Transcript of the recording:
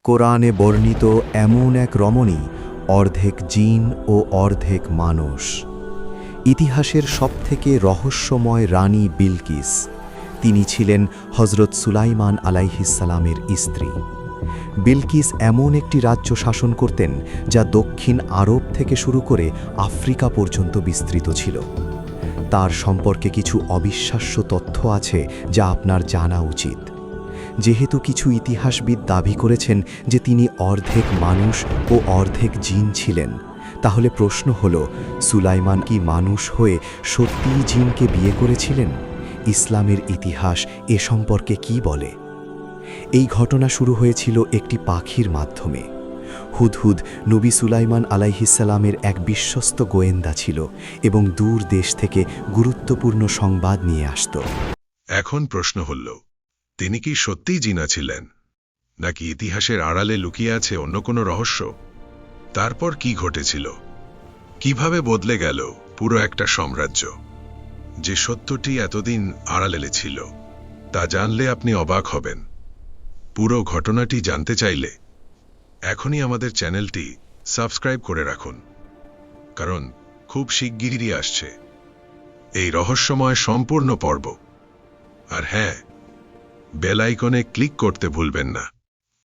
কোরআনে বর্ণিত এমন এক রমণী, অর্ধেক জিন ও অর্ধেক মানুষ। ইতিহাসের সবথেকে রহস্যময় রানী বিলকিস। তিনি ছিলেন হজরত সুলাইমান আলাইহিসসালামের স্ত্রী। বিলকিস এমন একটি রাজ্য শাসন করতেন যা দক্ষিণ আরব থেকে শুরু করে আফ্রিকা পর্যন্ত বিস্তৃত ছিল। তার সম্পর্কে কিছু অবিশ্বাস্য তথ্য আছে যা আপনার জানা উচিত। যেহেতু কিছু ইতিহাসবিদ দাবি করেছেন যে তিনি অর্ধেক মানুষ ও অর্ধেক জিন ছিলেন, তাহলে প্রশ্ন হল, সুলাইমান কি মানুষ হয়ে সত্যিই জিনকে বিয়ে করেছিলেন? ইসলামের ইতিহাস এ সম্পর্কে কি বলে? এই ঘটনা শুরু হয়েছিল একটি পাখির মাধ্যমে। হুদহুদ নবী সুলাইমান আলাইহিসসালামের এক বিশ্বস্ত গোয়েন্দা ছিল এবং দূর দেশ থেকে গুরুত্বপূর্ণ সংবাদ নিয়ে আসত। এখন প্রশ্ন হল, তিনি কি সত্যিই জিনা ছিলেন, নাকি ইতিহাসের আড়ালে লুকিয়ে আছে অন্য কোনো রহস্য? তারপর কি ঘটেছিল? কিভাবে বদলে গেল পুরো একটা সাম্রাজ্য? যে সত্যটি এতদিন আড়ালে ছিল, তা জানলে আপনি অবাক হবেন। পুরো ঘটনাটি জানতে চাইলে এখনই আমাদের চ্যানেলটি সাবস্ক্রাইব করে রাখুন, কারণ খুব শিগগিরই আসছে এই রহস্যময় সম্পূর্ণ পর্ব। আর হ্যাঁ, বেল আইকনে ক্লিক করতে ভুলবেন না।